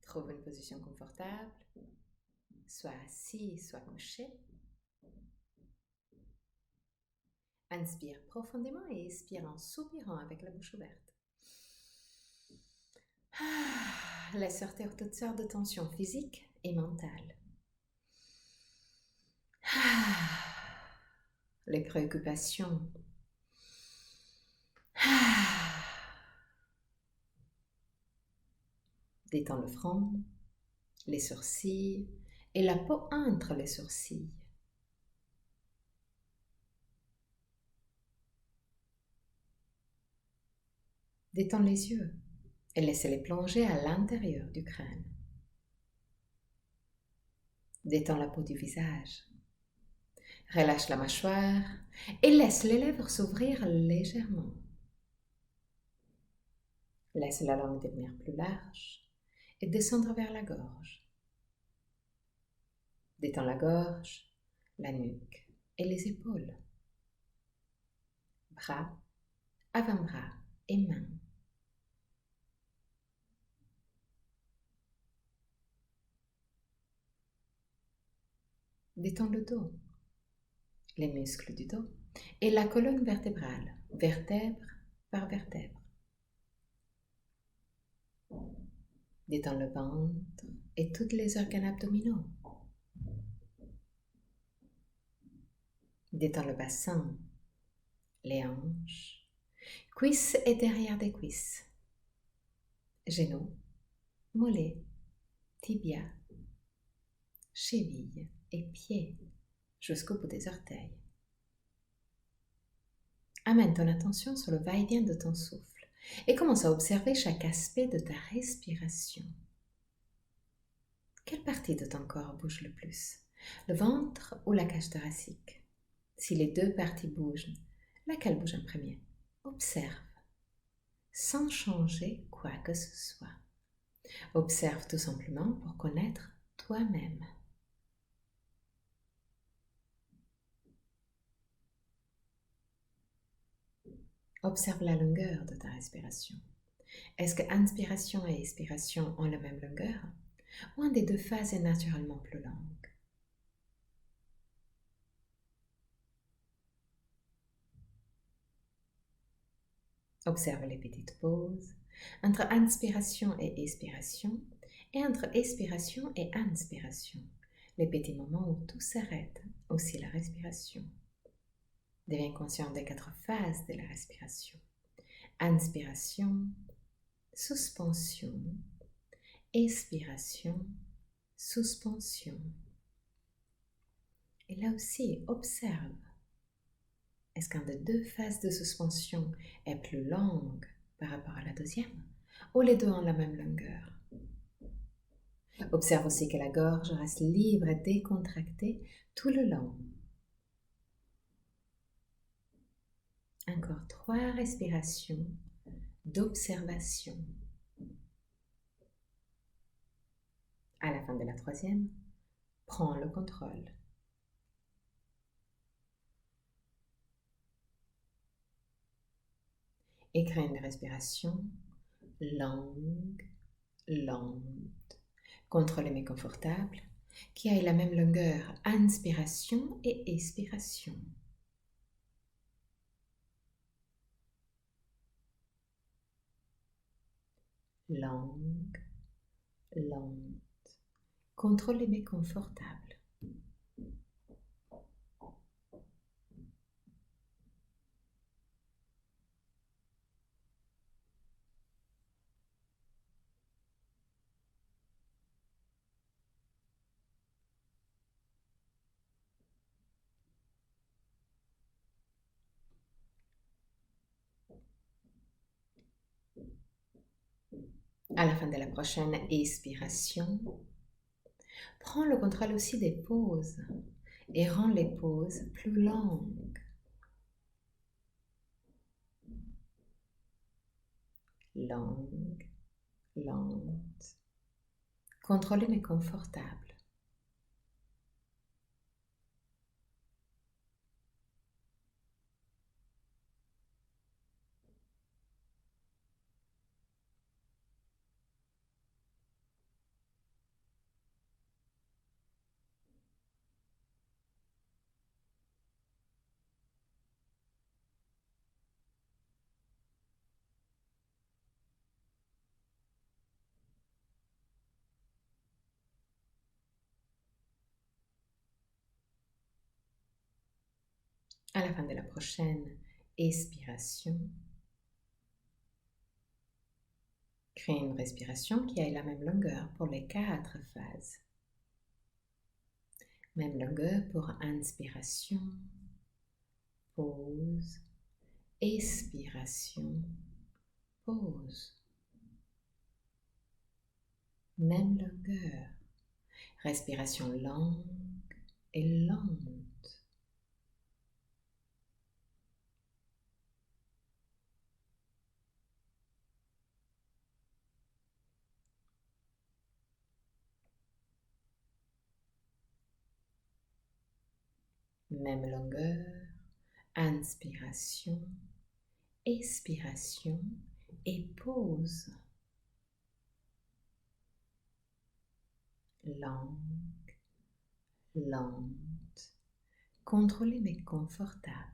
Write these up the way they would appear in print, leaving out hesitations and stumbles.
Trouve une position confortable, soit assis, soit couché. Inspire profondément et expire en soupirant avec la bouche ouverte. Laisse sortir toutes sortes de tensions physiques et mentales. Les préoccupations. Détends le front, les sourcils et la peau entre les sourcils. Détends les yeux et laisse-les plonger à l'intérieur du crâne. Détends la peau du visage. Relâche la mâchoire et laisse les lèvres s'ouvrir légèrement. Laisse la langue devenir plus large et descendre vers la gorge. Détends la gorge, la nuque et les épaules. Bras, avant-bras et mains. Détends le dos, les muscles du dos et la colonne vertébrale, vertèbre par vertèbre. Détends le ventre et tous les organes abdominaux. Détends le bassin, les hanches, cuisses et derrière des cuisses, genoux, mollets, tibia, chevilles et pieds jusqu'au bout des orteils. Amène ton attention sur le va-et-vient de ton souffle et commence à observer chaque aspect de ta respiration. Quelle partie de ton corps bouge le plus? Le ventre ou la cage thoracique? Si les deux parties bougent, laquelle bouge en premier? Observe, sans changer quoi que ce soit. Observe tout simplement pour connaître toi-même. Observe la longueur de ta respiration. Est-ce que inspiration et expiration ont la même longueur? Ou un des deux phases est naturellement plus longue? Observe les petites pauses entre inspiration et expiration et entre expiration et inspiration, les petits moments où tout s'arrête, aussi la respiration. Deviens conscient des 4 phases de la respiration. Inspiration, suspension, expiration, suspension. Et là aussi, observe. Est-ce qu'un des deux phases de suspension est plus longue par rapport à la deuxième ou les deux ont la même longueur? Observe aussi que la gorge reste libre et décontractée tout le long. Encore 3 respirations d'observation. À la fin de la 3e, prends le contrôle. Et crée une respiration longue, lente, contrôlée mais confortable, qui ait la même longueur inspiration et expiration. Longue, lente, contrôlée mais confortable. À la fin de la prochaine expiration, prends le contrôle aussi des pauses et rends les pauses plus longues. Longue, lente, contrôlée mais confortable. À la fin de la prochaine expiration, crée une respiration qui ait la même longueur pour les 4 phases. Même longueur pour inspiration, pause, expiration, pause. Même longueur. Respiration longue et lente. Même longueur. Inspiration, expiration et pause. Longue, lente, contrôlée mais confortable.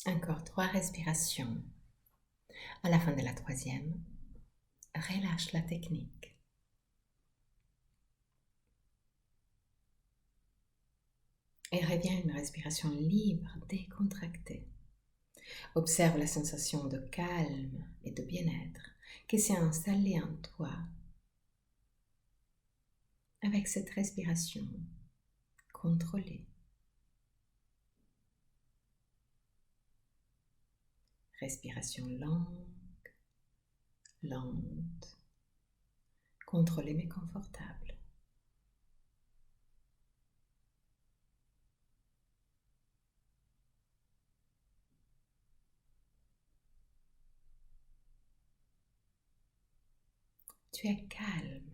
Encore 3 respirations. À la fin de la 3e, relâche la technique. Et reviens à une respiration libre, décontractée. Observe la sensation de calme et de bien-être qui s'est installée en toi avec cette respiration contrôlée. Respiration longue, lente, contrôlée mais confortable. Tu es calme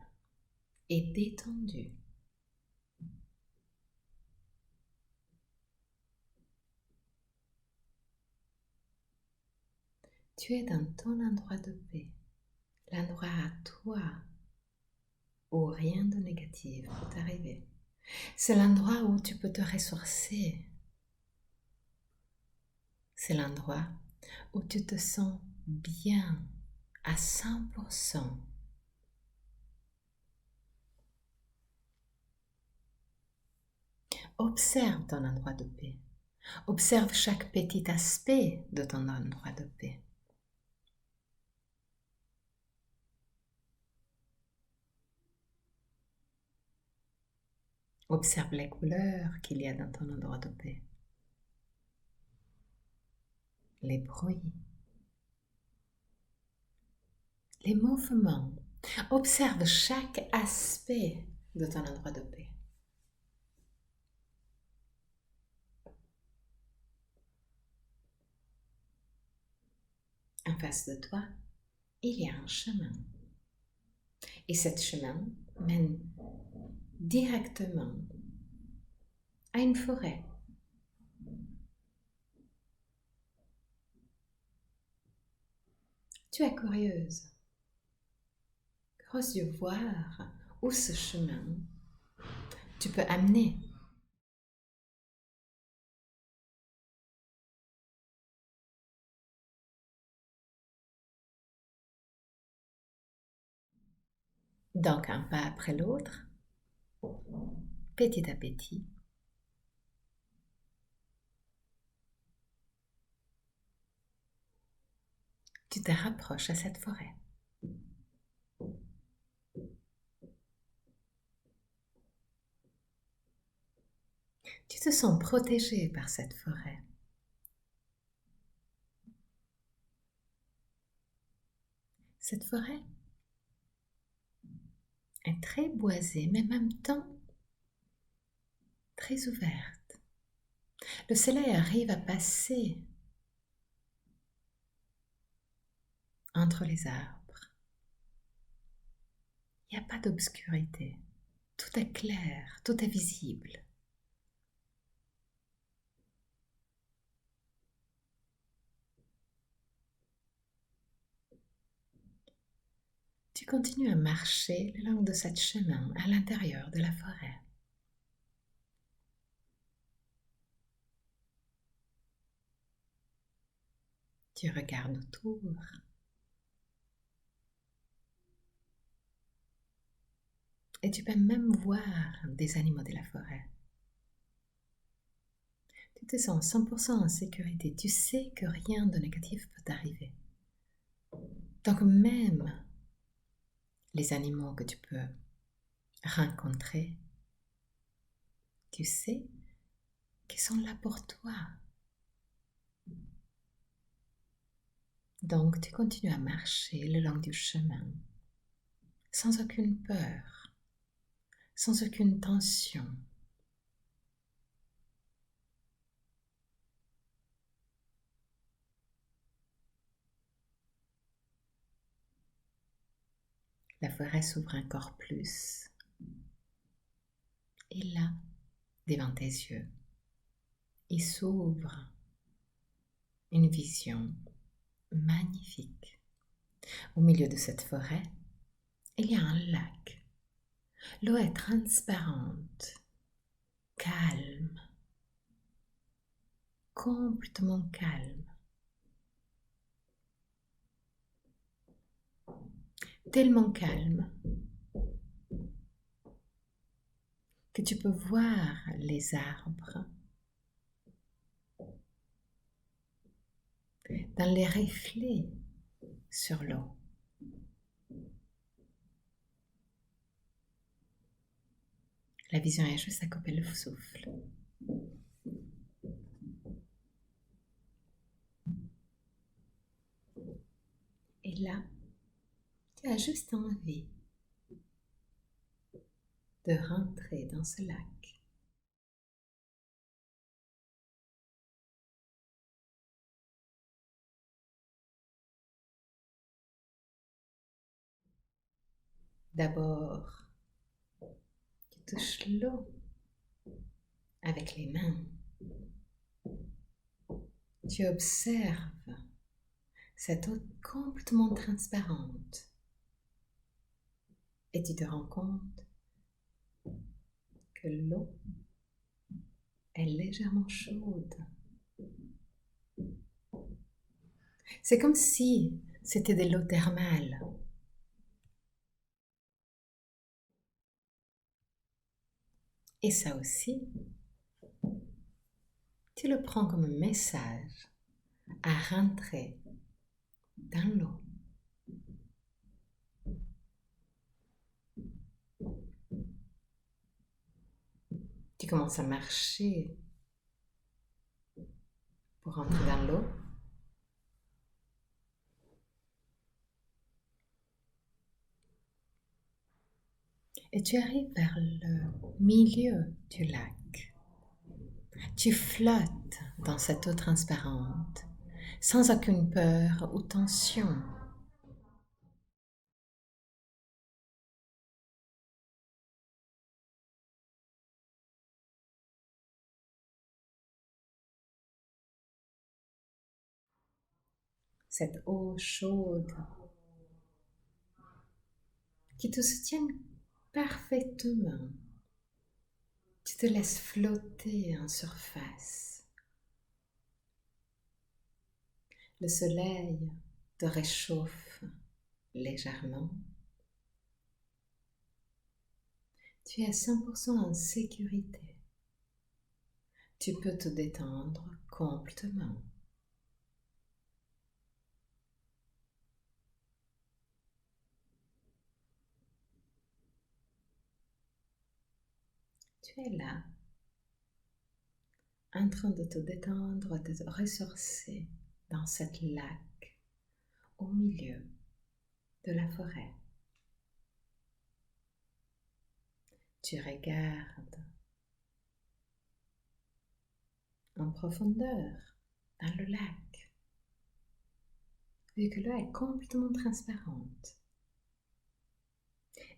et détendu. Tu es dans ton endroit de paix, l'endroit à toi où rien de négatif peut arriver. C'est l'endroit où tu peux te ressourcer. C'est l'endroit où tu te sens bien à 100%. Observe ton endroit de paix. Observe chaque petit aspect de ton endroit de paix. Observe les couleurs qu'il y a dans ton endroit de paix. Les bruits. Les mouvements. Observe chaque aspect de ton endroit de paix. En face de toi, il y a un chemin. Et ce chemin mène directement à une forêt. Tu es curieuse. Ose voir où ce chemin tu peux amener. Donc un pas après l'autre, petit à petit, tu te rapproches à cette forêt. Tu te sens protégé par cette forêt. Cette forêt est très boisée, mais en même temps, très ouverte. Le soleil arrive à passer entre les arbres. Il n'y a pas d'obscurité. Tout est clair, tout est visible. Tu continues à marcher le long de ce chemin à l'intérieur de la forêt. Tu regardes autour. Et tu peux même voir des animaux de la forêt. Tu te sens 100% en sécurité. Tu sais que rien de négatif peut t'arriver. Donc même les animaux que tu peux rencontrer, tu sais qu'ils sont là pour toi. Donc tu continues à marcher le long du chemin, sans aucune peur, sans aucune tension. La forêt s'ouvre encore plus. Et là, devant tes yeux, il s'ouvre une vision magnifique. Au milieu de cette forêt, il y a un lac. L'eau est transparente, calme, complètement calme. Tellement calme que tu peux voir les arbres dans les reflets sur l'eau. La vision est juste à couper le souffle. Et là, tu as juste envie de rentrer dans ce lac. D'abord, tu touches l'eau avec les mains. Tu observes cette eau complètement transparente et tu te rends compte que l'eau est légèrement chaude. C'est comme si c'était de l'eau thermale. Et ça aussi, tu le prends comme un message à rentrer dans l'eau. Tu commences à marcher pour rentrer dans l'eau. Et tu arrives vers le milieu du lac. Tu flottes dans cette eau transparente, sans aucune peur ou tension. Cette eau chaude qui te soutient parfaitement. Tu te laisses flotter en surface. Le soleil te réchauffe légèrement. Tu es à 100% en sécurité. Tu peux te détendre complètement. Tu es là, en train de te détendre, de te ressourcer dans cette lac au milieu de la forêt. Tu regardes en profondeur dans le lac, vu que l'eau est complètement transparente.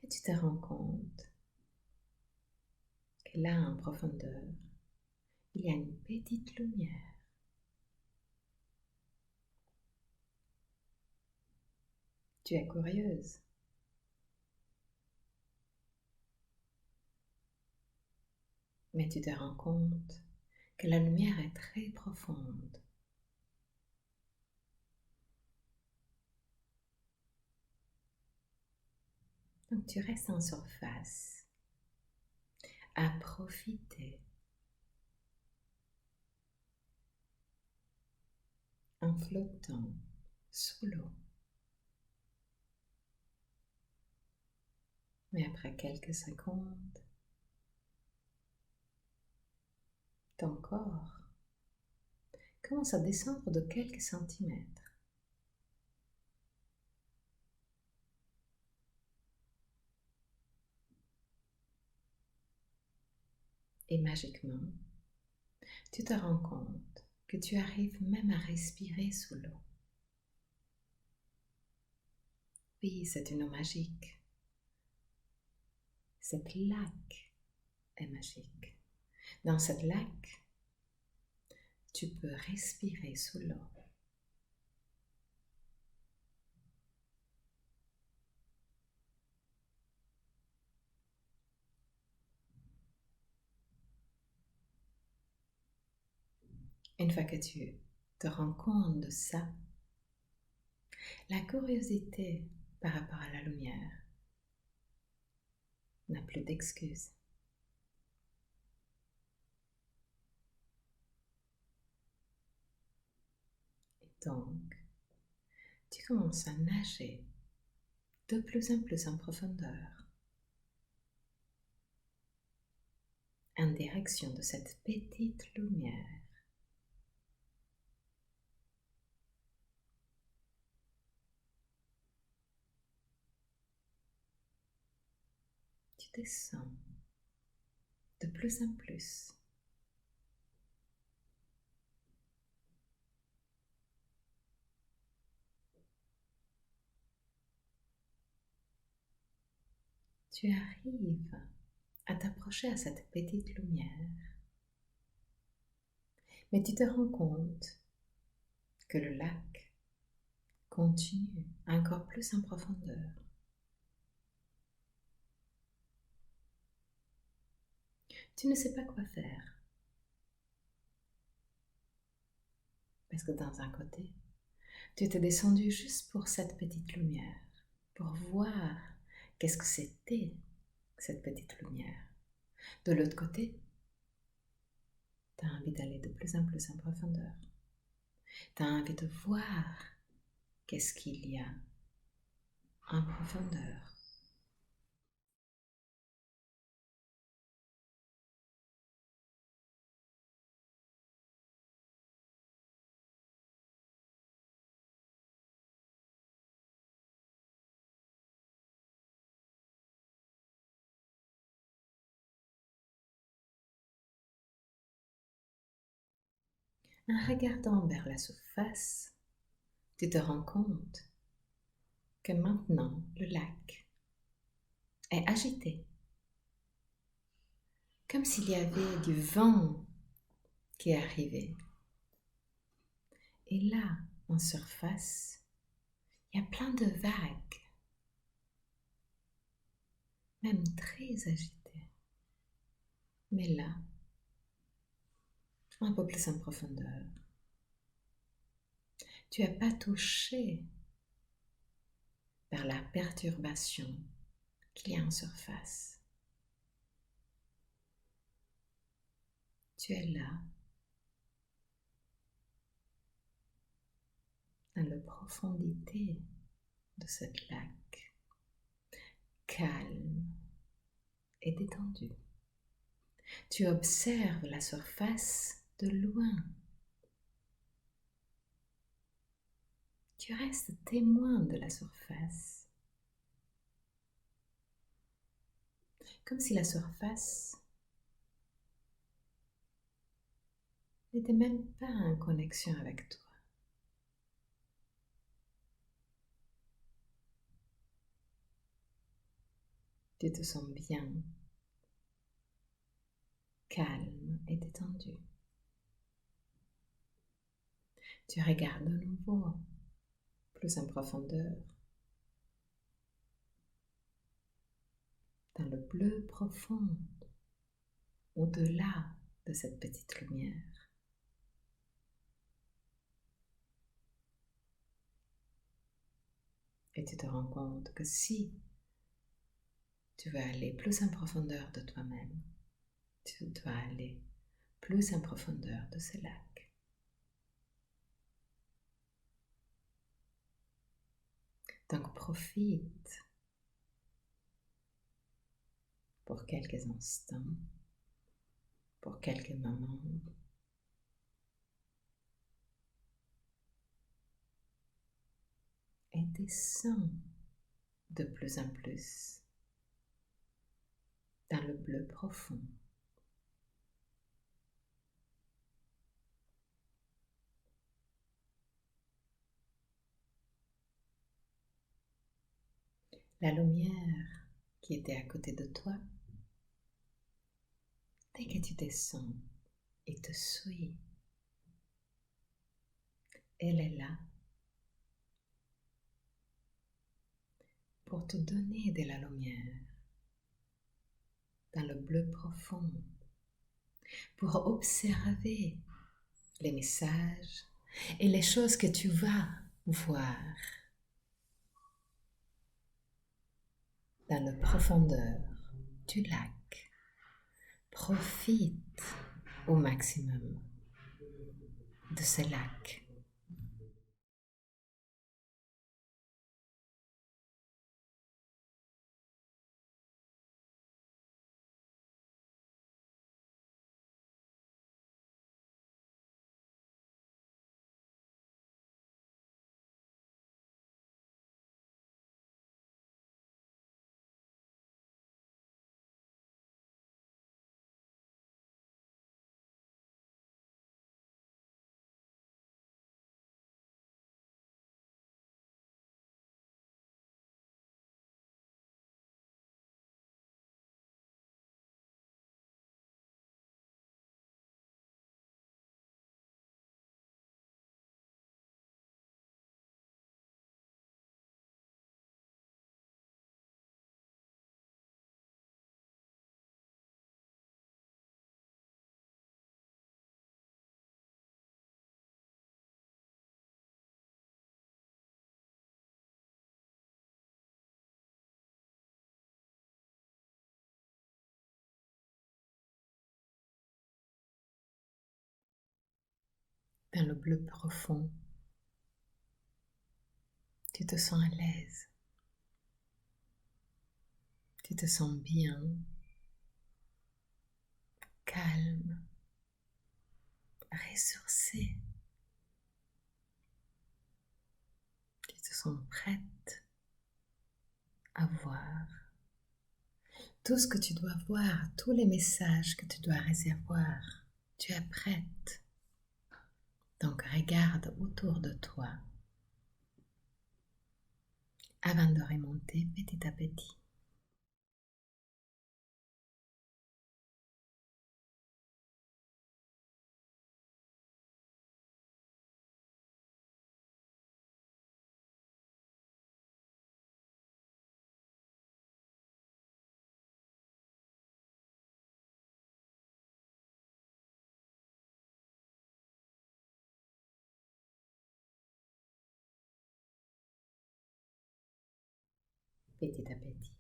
Et tu te rends compte que là, en profondeur, il y a une petite lumière. Tu es curieuse. Mais tu te rends compte que la lumière est très profonde. Donc tu restes en surface, à profiter, en flottant sous l'eau. Mais après quelques secondes, ton corps commence à descendre de quelques centimètres. Et magiquement, tu te rends compte que tu arrives même à respirer sous l'eau. Oui, c'est une eau magique. Cette lac est magique. Dans cette lac, tu peux respirer sous l'eau. Une fois que tu te rends compte de ça, la curiosité par rapport à la lumière n'a plus d'excuses. Et donc, tu commences à nager de plus en plus en profondeur, en direction de cette petite lumière. Tu descends de plus en plus. Tu arrives à t'approcher à cette petite lumière, mais tu te rends compte que le lac continue encore plus en profondeur. Tu ne sais pas quoi faire, parce que dans un côté, tu étais descendu juste pour cette petite lumière, pour voir qu'est-ce que c'était cette petite lumière. De l'autre côté, tu as envie d'aller de plus en plus en profondeur. Tu as envie de voir qu'est-ce qu'il y a en profondeur. En regardant vers la surface, tu te rends compte que maintenant le lac est agité, comme s'il y avait du vent qui arrivait. Et là, en surface, il y a plein de vagues, même très agitées. Mais là, un peu plus en profondeur, tu n'es pas touché par la perturbation qu'il y a en surface. Tu es là, dans la profondité de cette lac, calme et détendu. Tu observes la surface de loin. Tu restes témoin de la surface, comme si la surface n'était même pas en connexion avec toi. Tu te sens bien, calme et détendu. Tu regardes de nouveau, plus en profondeur, dans le bleu profond, au-delà de cette petite lumière. Et tu te rends compte que si tu veux aller plus en profondeur de toi-même, tu dois aller plus en profondeur de ce lac. Donc profite pour quelques instants, pour quelques moments, et descends de plus en plus dans le bleu profond. La lumière qui était à côté de toi, dès que tu descends et te suit, elle est là pour te donner de la lumière dans le bleu profond, pour observer les messages et les choses que tu vas voir dans la profondeur du lac. Profite au maximum de ce lac. Dans le bleu profond, tu te sens à l'aise, tu te sens bien, calme, ressourcé. Tu te sens prête à voir tout ce que tu dois voir, tous les messages que tu dois recevoir. Tu es prête. Donc regarde autour de toi avant de remonter petit à petit. Petit à petit.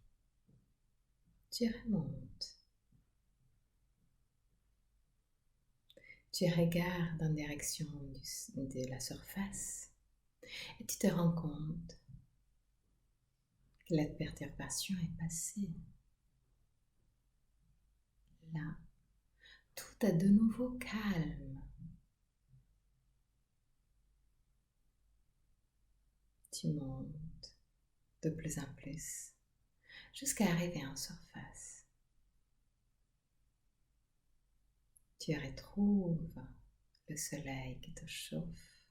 Tu remontes. Tu regardes en direction de la surface et tu te rends compte que la perturbation est passée. Là, tout est de nouveau calme. Tu montes de plus en plus jusqu'à arriver en surface. Tu retrouves le soleil qui te chauffe.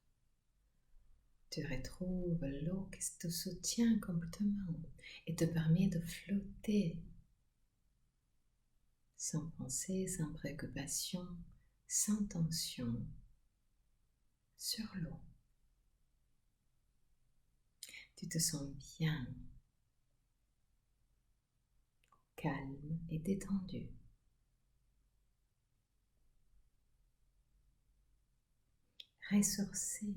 Tu retrouves l'eau qui te soutient complètement et te permet de flotter sans pensée, sans préoccupation, sans tension sur l'eau. Tu te sens bien, calme et détendu. Ressourcé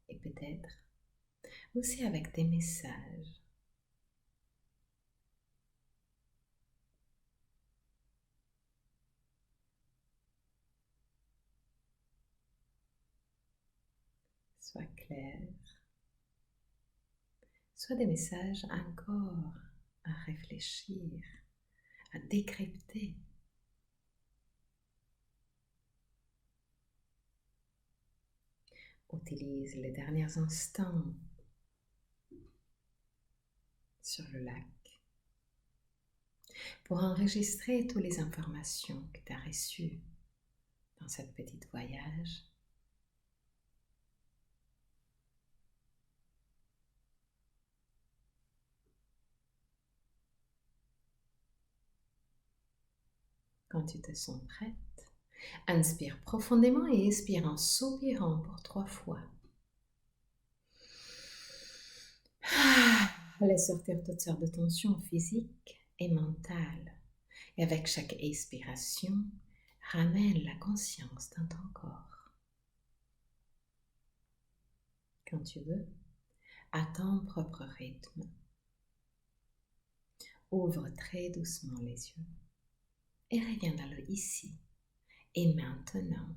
et peut-être aussi avec des messages. Soit clair, soit des messages encore à réfléchir, à décrypter. Utilise les derniers instants sur le lac pour enregistrer toutes les informations que tu as reçues dans cette petite voyage. Quand tu te sens prête, inspire profondément et expire en soupirant pour 3 fois. Laisse sortir toutes sortes de tensions physiques et mentales. Et avec chaque expiration, ramène la conscience dans ton corps. Quand tu veux, à ton propre rythme, ouvre très doucement les yeux et reviens dans le ici et maintenant